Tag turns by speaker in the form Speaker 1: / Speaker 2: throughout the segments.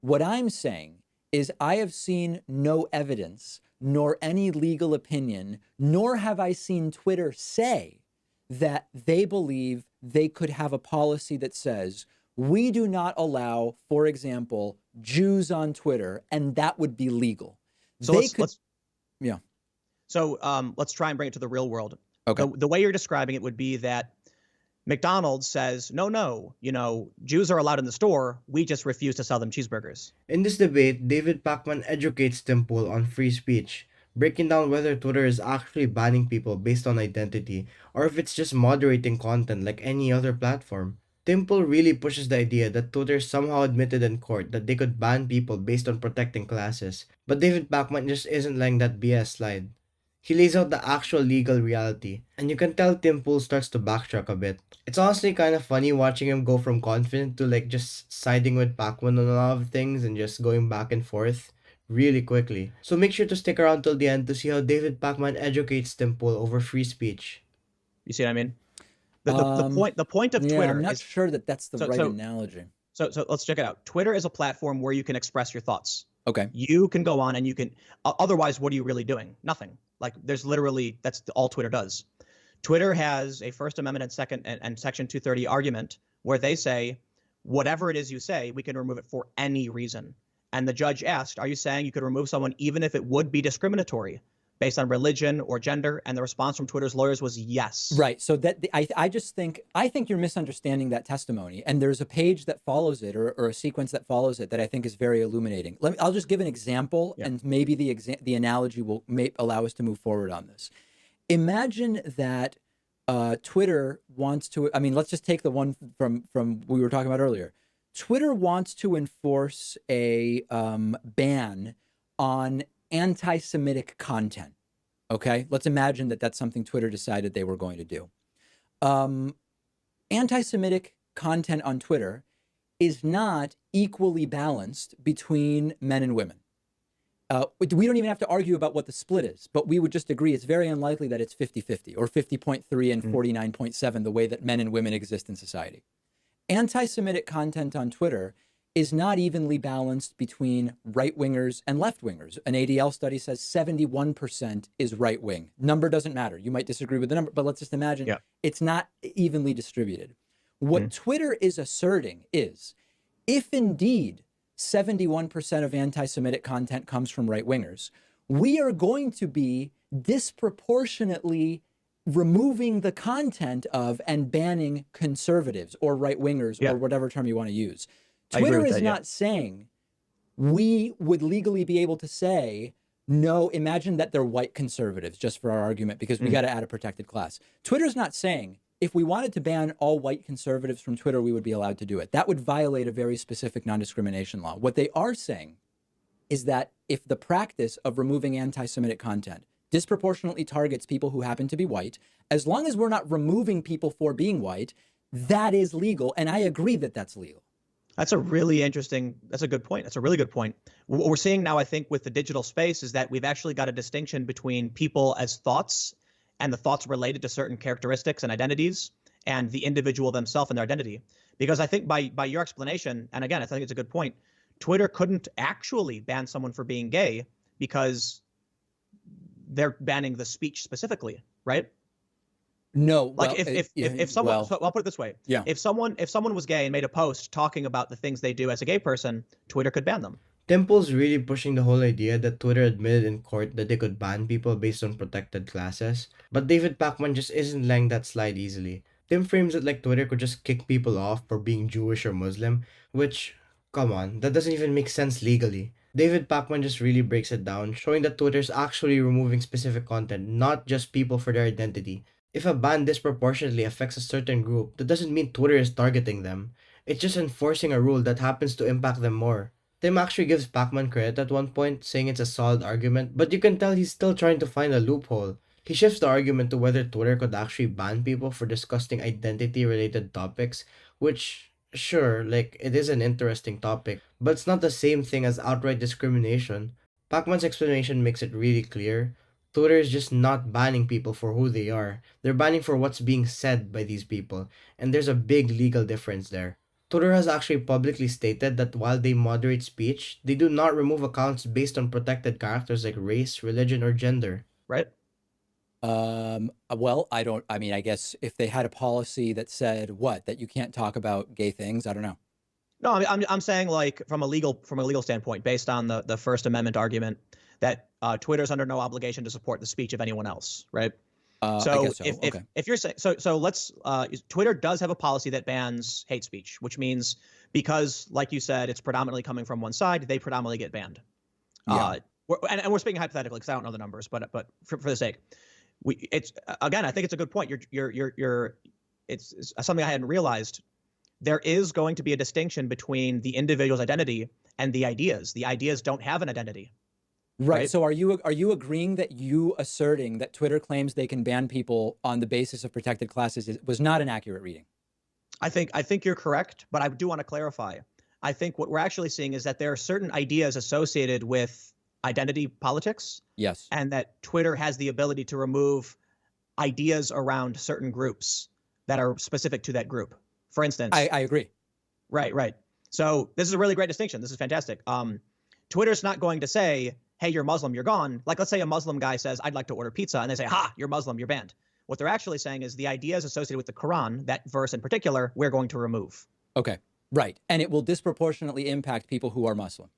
Speaker 1: What I'm saying is I have seen no evidence nor any legal opinion, nor have I seen Twitter say that they believe they could have a policy that says we do not allow, for example, Jews on Twitter, and that would be legal.
Speaker 2: So
Speaker 1: They could, yeah.
Speaker 2: let's try and bring it to the real world.
Speaker 1: Okay.
Speaker 2: The way you're describing it would be that McDonald's says, no, Jews are allowed in the store. We just refuse to sell them cheeseburgers.
Speaker 3: In this debate, David Pakman educates Temple on free speech, breaking down whether Twitter is actually banning people based on identity or if it's just moderating content like any other platform. Temple really pushes the idea that Twitter somehow admitted in court that they could ban people based on protecting classes, but David Pakman just isn't letting that BS slide. He lays out the actual legal reality, and you can tell Tim Pool starts to backtrack a bit. It's honestly kind of funny watching him go from confident to like just siding with Pacman on a lot of things and just going back and forth really quickly. So make sure to stick around till the end to see how David Pacman educates Tim Pool over free speech.
Speaker 2: You see what I mean? The point of Twitter
Speaker 1: I'm not
Speaker 2: is
Speaker 1: sure that that's the right analogy.
Speaker 2: So let's check it out. Twitter is a platform where you can express your thoughts.
Speaker 1: Okay.
Speaker 2: You can go on and you can. Otherwise, what are you really doing? Nothing. Like there's literally that's all Twitter does. Twitter has a First Amendment and Section 230 argument where they say whatever it is you say, we can remove it for any reason. And the judge asked, "Are you saying you could remove someone even if it would be discriminatory based on religion or gender?" And the response from Twitter's lawyers was yes.
Speaker 1: Right. So that I think you're misunderstanding that testimony. And there's a page that follows it, or a sequence that follows it, that I think is very illuminating. I'll just give an example, and maybe the analogy will allow us to move forward on this. Imagine that Twitter wants to. I mean, let's just take the one from we were talking about earlier. Twitter wants to enforce a ban on anti-Semitic content. Okay, let's imagine that that's something Twitter decided they were going to do. Anti-Semitic content on Twitter is not equally balanced between men and women. We don't even have to argue about what the split is, but we would just agree it's very unlikely that it's 50-50 or 50.3 and 49.7, the way that men and women exist in society. Anti-Semitic content on Twitter is not evenly balanced between right-wingers and left-wingers. An ADL study says 71% is right-wing. Number doesn't matter. You might disagree with the number, but let's just imagine it's not evenly distributed. What Twitter is asserting is, if indeed 71% of anti-Semitic content comes from right-wingers, we are going to be disproportionately removing the content of and banning conservatives or right-wingers or whatever term you want to use. Twitter is not saying we would legally be able to say, no, imagine that they're white conservatives, just for our argument, because we got to add a protected class. Twitter's not saying if we wanted to ban all white conservatives from Twitter, we would be allowed to do it. That would violate a very specific non-discrimination law. What they are saying is that if the practice of removing anti-Semitic content disproportionately targets people who happen to be white, as long as we're not removing people for being white, that is legal. And I agree that that's legal.
Speaker 2: That's a really interesting, that's a good point. That's a really good point. What we're seeing now, I think, with the digital space is that we've actually got a distinction between people as thoughts and the thoughts related to certain characteristics and identities and the individual themselves and their identity. Because I think by your explanation, and again, I think it's a good point, Twitter couldn't actually ban someone for being gay because they're banning the speech specifically, right?
Speaker 1: No,
Speaker 2: like if someone, so I'll put it this way: if someone was gay and made a post talking about the things they do as a gay person, Twitter could ban them.
Speaker 3: Temple's really pushing the whole idea that Twitter admitted in court that they could ban people based on protected classes, but David Pakman just isn't letting that slide easily. Tim frames it like Twitter could just kick people off for being Jewish or Muslim, which, come on, that doesn't even make sense legally. David Pakman just really breaks it down, showing that Twitter's actually removing specific content, not just people for their identity. If a ban disproportionately affects a certain group, that doesn't mean Twitter is targeting them. It's just enforcing a rule that happens to impact them more. Tim actually gives Pacman credit at one point, saying it's a solid argument, but you can tell he's still trying to find a loophole. He shifts the argument to whether Twitter could actually ban people for discussing identity-related topics, which, sure, like, it is an interesting topic, but it's not the same thing as outright discrimination. Pacman's explanation makes it really clear. Twitter is just not banning people for who they are. They're banning for what's being said by these people, and there's a big legal difference there. Twitter has actually publicly stated that while they moderate speech, they do not remove accounts based on protected characters like race, religion, or gender.
Speaker 2: Right?
Speaker 1: Well, I mean, I guess if they had a policy that said what, that you can't talk about gay things, I don't know.
Speaker 2: No, I mean, I'm saying like from a legal standpoint, based on the First Amendment argument that Twitter's under no obligation to support the speech of anyone else, right?
Speaker 1: I guess so.
Speaker 2: If you're saying so let's Twitter does have a policy that bans hate speech, which means because, like you said, it's predominantly coming from one side, they predominantly get banned.
Speaker 1: Yeah.
Speaker 2: And we're speaking hypothetically because I don't know the numbers, but for the sake, it's again, I think it's a good point. It's something I hadn't realized. There is going to be a distinction between the individual's identity and the ideas. The ideas don't have an identity.
Speaker 1: Right. So are you agreeing that you asserting that Twitter claims they can ban people on the basis of protected classes was not an accurate reading?
Speaker 2: I think you're correct, but I do want to clarify. I think what we're actually seeing is that there are certain ideas associated with identity politics.
Speaker 1: Yes.
Speaker 2: And that Twitter has the ability to remove ideas around certain groups that are specific to that group. For instance,
Speaker 1: I agree.
Speaker 2: Right. So this is a really great distinction. This is fantastic. Twitter's not going to say, hey, you're Muslim, you're gone. Like, let's say a Muslim guy says, I'd like to order pizza. And they say, ha, you're Muslim, you're banned. What they're actually saying is the ideas associated with the Quran, that verse in particular, we're going to remove.
Speaker 1: Okay. Right. And it will disproportionately impact people who are Muslim.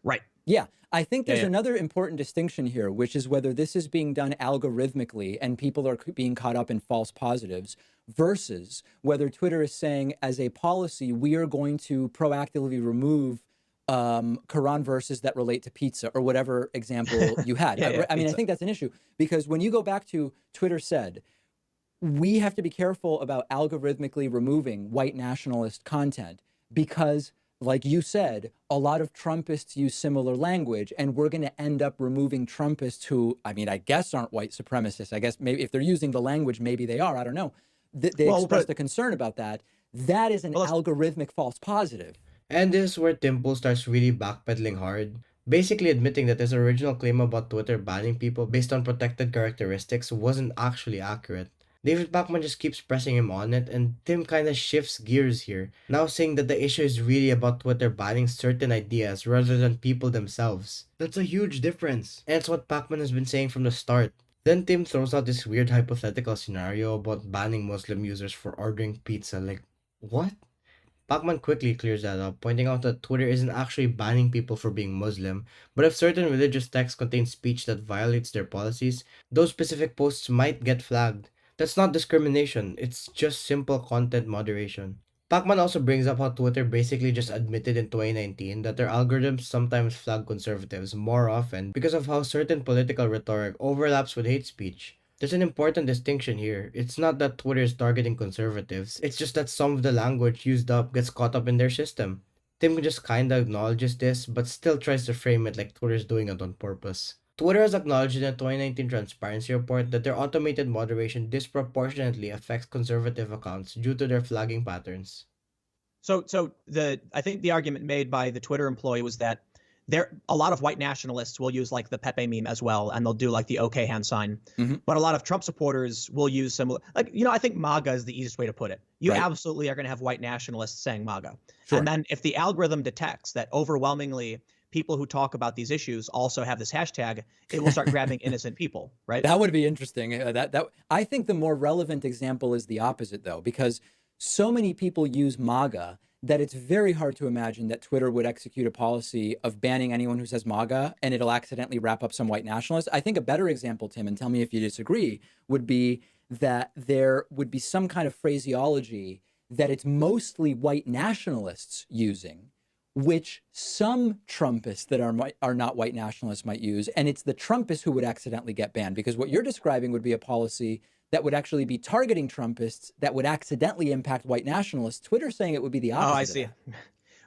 Speaker 2: Right.
Speaker 1: Yeah. I think there's another important distinction here, which is whether this is being done algorithmically and people are being caught up in false positives versus whether Twitter is saying as a policy, we are going to proactively remove Quran verses that relate to pizza or whatever example you had. I mean, I think that's an issue because when you go back to Twitter said, we have to be careful about algorithmically removing white nationalist content because, like you said, a lot of Trumpists use similar language, and we're going to end up removing Trumpists who, I mean, I guess aren't white supremacists. I guess maybe if they're using the language, maybe they are. I don't know. They expressed a concern about that. That is an algorithmic false positive.
Speaker 3: And this is where Tim Pool starts really backpedaling hard, basically admitting that his original claim about Twitter banning people based on protected characteristics wasn't actually accurate. David Pakman just keeps pressing him on it, and Tim kinda shifts gears here, now saying that the issue is really about Twitter banning certain ideas rather than people themselves. That's a huge difference, and it's what Pakman has been saying from the start. Then Tim throws out this weird hypothetical scenario about banning Muslim users for ordering pizza. Like, what? Pakman quickly clears that up, pointing out that Twitter isn't actually banning people for being Muslim, but if certain religious texts contain speech that violates their policies, those specific posts might get flagged. That's not discrimination, it's just simple content moderation. Pakman also brings up how Twitter basically just admitted in 2019 that their algorithms sometimes flag conservatives more often because of how certain political rhetoric overlaps with hate speech. There's an important distinction here. It's not that Twitter is targeting conservatives, it's just that some of the language used up gets caught up in their system. Tim just kinda acknowledges this, but still tries to frame it like Twitter's doing it on purpose. Twitter has acknowledged in a 2019 transparency report that their automated moderation disproportionately affects conservative accounts due to their flagging patterns.
Speaker 2: So I think the argument made by the Twitter employee was that a lot of white nationalists will use like the Pepe meme as well, and they'll do like the OK hand sign.
Speaker 1: Mm-hmm.
Speaker 2: But a lot of Trump supporters will use similar, like, I think MAGA is the easiest way to put it. You absolutely are going to have white nationalists saying MAGA.
Speaker 1: Sure.
Speaker 2: And then if the algorithm detects that overwhelmingly people who talk about these issues also have this hashtag, it will start grabbing innocent people, right?
Speaker 1: That would be interesting. I think the more relevant example is the opposite, though, because so many people use MAGA that it's very hard to imagine that Twitter would execute a policy of banning anyone who says MAGA and it'll accidentally wrap up some white nationalists. I think a better example, Tim, and tell me if you disagree, would be that there would be some kind of phraseology that it's mostly white nationalists using, which some Trumpists that are not white nationalists might use, and it's the Trumpists who would accidentally get banned, because what you're describing would be a policy that would actually be targeting Trumpists that would accidentally impact white nationalists. Twitter's saying it would be the opposite.
Speaker 2: Oh, I see.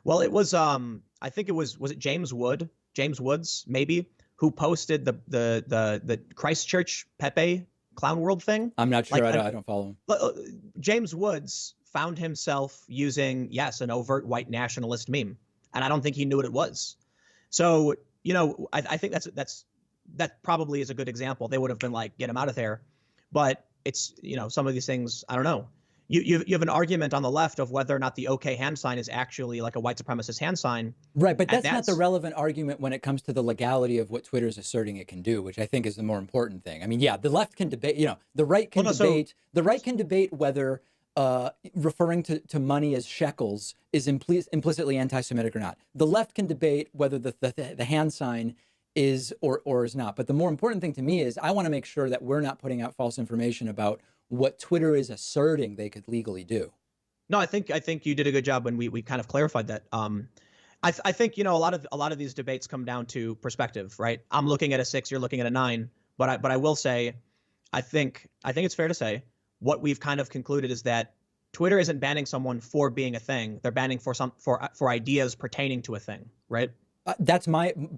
Speaker 2: Well, it was I think it was it James Woods maybe, who posted the Christchurch Pepe Clown World thing?
Speaker 1: I'm not sure. I don't follow him.
Speaker 2: James Woods found himself using, an overt white nationalist meme, and I don't think he knew what it was. So, I think that probably is a good example. They would have been like, get him out of there. But it's, some of these things, I don't know. you have an argument on the left of whether or not the OK hand sign is actually like a white supremacist hand sign.
Speaker 1: Right, but
Speaker 2: And
Speaker 1: that's not the relevant argument when it comes to the legality of what Twitter's asserting it can do, which I think is the more important thing. I mean, yeah, the left can debate, the right can debate whether referring to money as shekels is implicitly anti-Semitic or not. The left can debate whether the hand sign is or is not. But the more important thing to me is I want to make sure that we're not putting out false information about what Twitter is asserting they could legally do.
Speaker 2: No, I think you did a good job when we kind of clarified that. I think a lot of these debates come down to perspective, right? I'm looking at a 6, you're looking at a 9, but I will say, I think it's fair to say what we've kind of concluded is that Twitter isn't banning someone for being a thing; they're banning for ideas pertaining to a thing, right?
Speaker 1: That's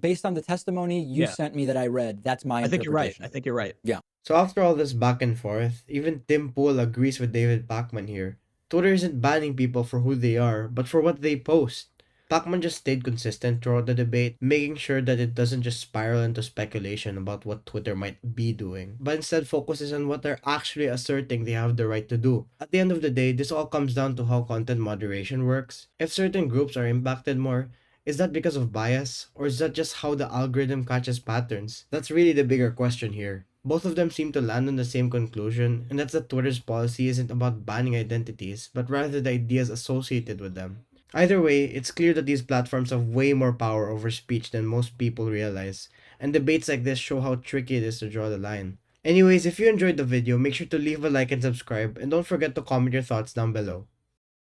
Speaker 1: based on the testimony you sent me that I read. That's my interpretation.
Speaker 2: I think you're right.
Speaker 1: Yeah.
Speaker 3: So after all this back and forth, even Tim Pool agrees with David Pakman here. Twitter isn't banning people for who they are, but for what they post. Pakman just stayed consistent throughout the debate, making sure that it doesn't just spiral into speculation about what Twitter might be doing, but instead focuses on what they're actually asserting they have the right to do. At the end of the day, this all comes down to how content moderation works. If certain groups are impacted more, is that because of bias, or is that just how the algorithm catches patterns? That's really the bigger question here. Both of them seem to land on the same conclusion, and that's that Twitter's policy isn't about banning identities, but rather the ideas associated with them. Either way, it's clear that these platforms have way more power over speech than most people realize, and debates like this show how tricky it is to draw the line. Anyways, if you enjoyed the video, make sure to leave a like and subscribe, and don't forget to comment your thoughts down below.